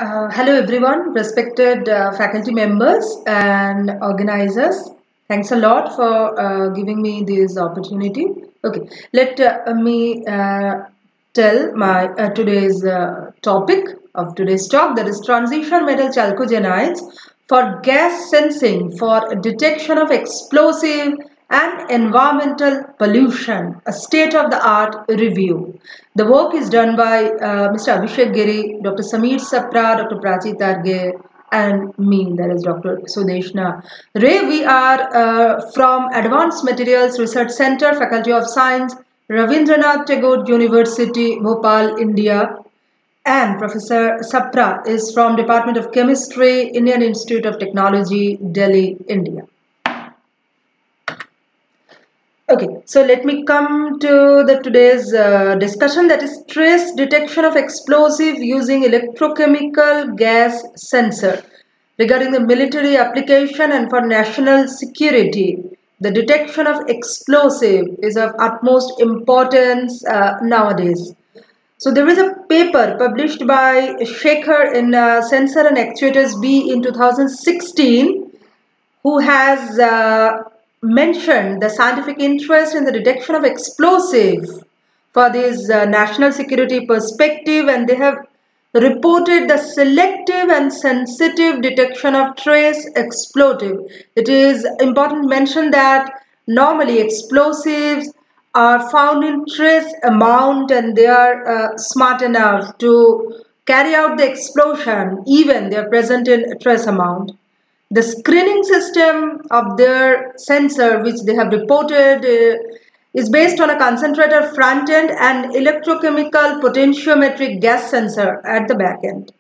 Hello everyone, respected faculty members and organizers. Thanks a lot for giving me this opportunity. Okay, let me tell my today's topic of today's talk, that is transition metal chalcogenides for gas sensing for detection of explosive and environmental pollution, a state-of-the-art review. The work is done by Mr. Abhishek Giri, Dr. Sameer Sapra, Dr. Prachi Targe, and me, that is Dr. Sudeshna Ray. We are from Advanced Materials Research Center, Faculty of Science, Ravindranath Tagore University, Bhopal, India. And Professor Sapra is from Department of Chemistry, Indian Institute of Technology, Delhi, India. Okay, so let me come to the today's discussion, that is trace detection of explosive using electrochemical gas sensor. Regarding the military application and for national security, the detection of explosive is of utmost importance nowadays. So there is a paper published by Shekhar in Sensor and Actuators B in 2016, who has mentioned the scientific interest in the detection of explosive for this national security perspective, and they have reported the selective and sensitive detection of trace explosive. It is important to mention that normally explosives are found in trace amount, and they are smart enough to carry out the explosion even they are present in trace amount. The screening system of their sensor, which they have reported, is based on a concentrator front end and electrochemical potentiometric gas sensor at the back end.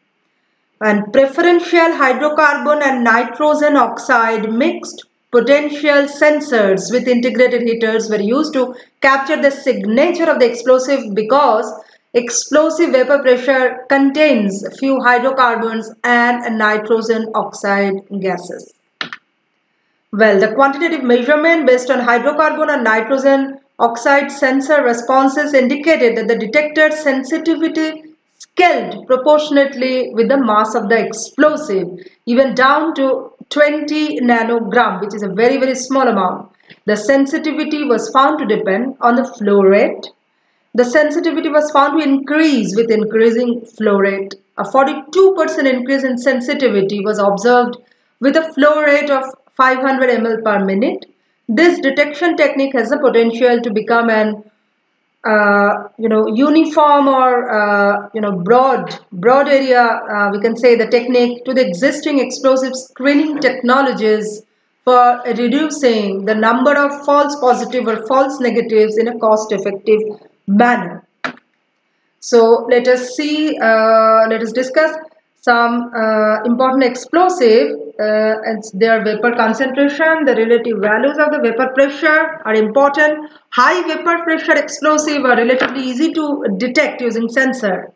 And preferential hydrocarbon and nitrogen oxide mixed potential sensors with integrated heaters were used to capture the signature of the explosive, because explosive vapor pressure contains few hydrocarbons and nitrogen oxide gases. Well, the quantitative measurement based on hydrocarbon and nitrogen oxide sensor responses indicated that the detector sensitivity scaled proportionately with the mass of the explosive, even down to 20 nanogram, which is a very, very small amount. The sensitivity was found to depend on the flow rate. The sensitivity was found to increase with increasing flow rate. A 42% increase in sensitivity was observed with a flow rate of 500 ml per minute. This detection technique has the potential to become an uniform or broad area, we can say, the technique to the existing explosive screening technologies for reducing the number of false positive or false negatives in a cost effective manner. So let us discuss some important explosive and their vapor concentration. The relative values of the vapor pressure are important. High vapor pressure explosive are relatively easy to detect using sensor,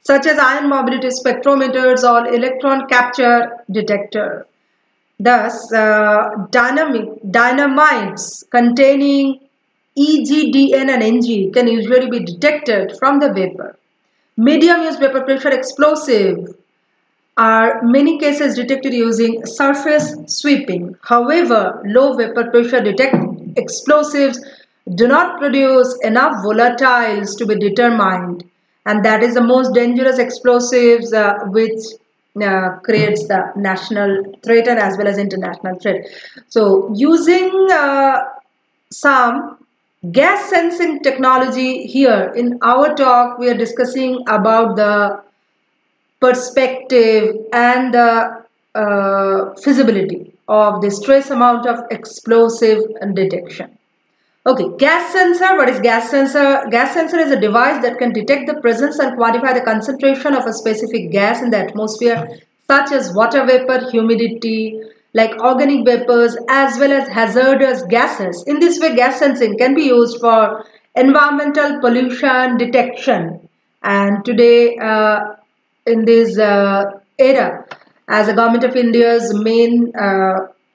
such as ion mobility spectrometers or electron capture detector. Thus, dynamites containing EGDN and NG can usually be detected from the vapor. Medium use vapor pressure explosive are many cases detected using surface sweeping. However, low vapor pressure explosives do not produce enough volatiles to be determined, and that is the most dangerous explosives which creates the national threat and as well as international threat. So using some gas sensing technology, here in our talk we are discussing about the perspective and the feasibility of this trace amount of explosive detection. Okay, gas sensor. What is gas sensor? Gas sensor is a device that can detect the presence and quantify the concentration of a specific gas in the atmosphere, such as water vapor, humidity, like organic vapors, as well as hazardous gases. In this way, gas sensing can be used for environmental pollution detection. And today, in this era, as the Government of India's main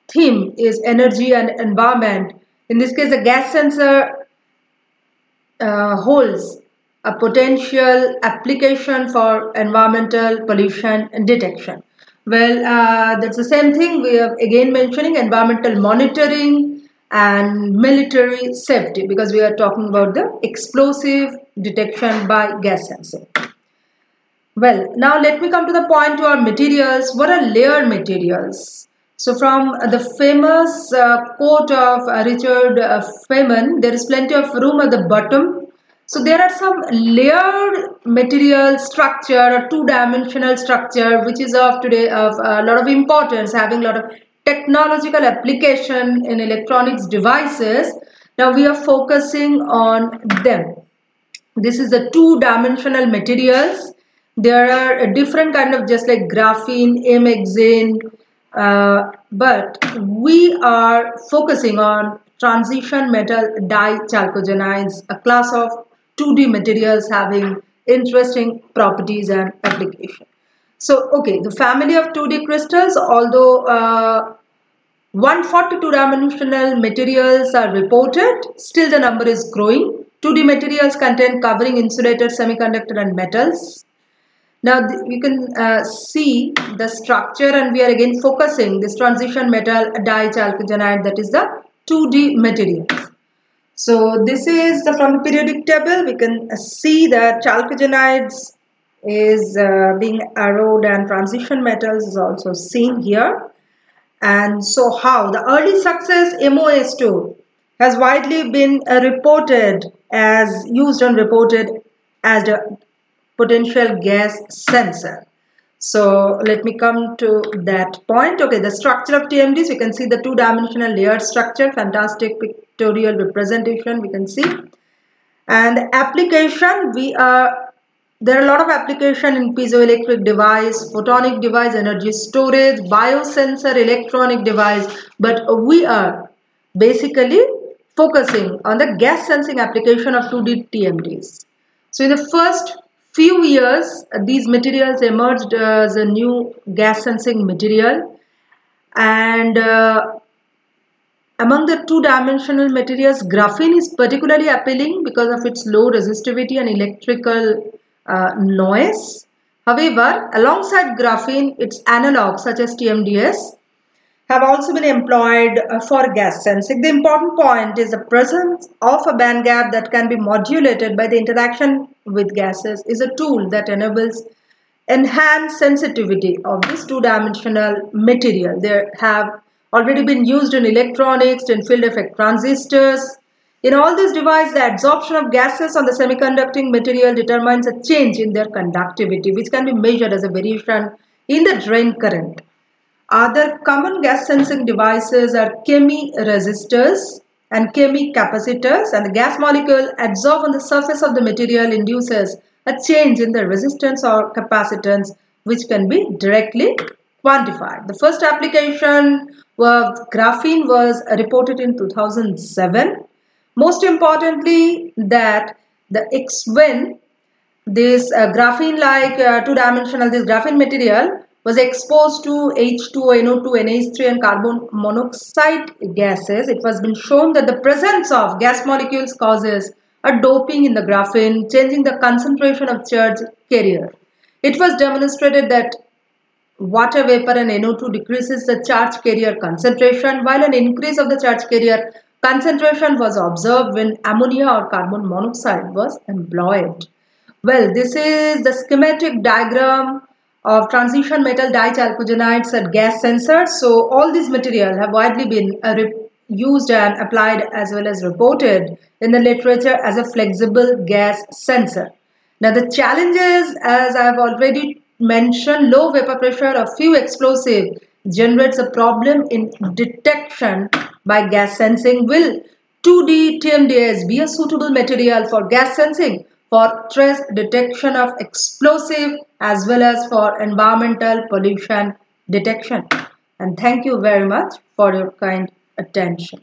theme is energy and environment, in this case, the gas sensor holds a potential application for environmental pollution detection. Well, that's the same thing. We are again mentioning environmental monitoring and military safety, because we are talking about the explosive detection by gas sensing. Well, now let me come to the point to our materials. What are layered materials? So from the famous quote of Richard Feynman, there is plenty of room at the bottom. So there are some layered material structure or two-dimensional structure which is of today of a lot of importance, having a lot of technological application in electronics devices. Now we are focusing on them. This is the two-dimensional materials. There are a different kind of, just like graphene, amexane, but we are focusing on transition metal dichalcogenides, a class of 2D materials having interesting properties and application. So, okay, the family of 2D crystals, although 142 dimensional materials are reported, still the number is growing. 2D materials contain covering, insulator, semiconductor and metals. Now you can see the structure, and we are again focusing this transition metal dichalcogenide, that is the 2D material. So this is from the periodic table. We can see that chalcogenides is being arrowed and transition metals is also seen here. And so how the early success MOS2 has widely been reported as used and reported as the potential gas sensor. So let me come to that point. Okay, the structure of TMDs, you can see the two-dimensional layered structure, fantastic pictorial representation we can see. And the application, there are a lot of application in piezoelectric device, photonic device, energy storage, biosensor, electronic device, but we are basically focusing on the gas sensing application of 2D TMDs. So in the first few years, these materials emerged as a new gas sensing material, and among the two-dimensional materials, graphene is particularly appealing because of its low resistivity and electrical noise. However, alongside graphene, its analogs such as TMDS have also been employed for gas sensing. The important point is the presence of a band gap that can be modulated by the interaction with gases is a tool that enables enhanced sensitivity of this two-dimensional material. They have already been used in electronics, in field effect transistors. In all these devices, the absorption of gases on the semiconducting material determines a change in their conductivity, which can be measured as a variation in the drain current. Other common gas sensing devices are chemiresistors and chemicapacitors, and the gas molecule adsorbed on the surface of the material induces a change in the resistance or capacitance, which can be directly quantified. The first application of graphene was reported in 2007. Most importantly, that when this graphene-like two-dimensional, this graphene material was exposed to H2O, NO2, NH3 and carbon monoxide gases, it has been shown that the presence of gas molecules causes a doping in the graphene, changing the concentration of charge carrier. It was demonstrated that water vapor and NO2 decreases the charge carrier concentration, while an increase of the charge carrier concentration was observed when ammonia or carbon monoxide was employed. Well, this is the schematic diagram of transition metal dichalcogenides and gas sensors. So all these materials have widely been used and applied as well as reported in the literature as a flexible gas sensor. Now the challenges, as I have already mentioned, low vapor pressure or few explosive generates a problem in detection by gas sensing. Will 2D TMDS be a suitable material for gas sensing, for trace detection of explosive as well as for environmental pollution detection? And thank you very much for your kind attention.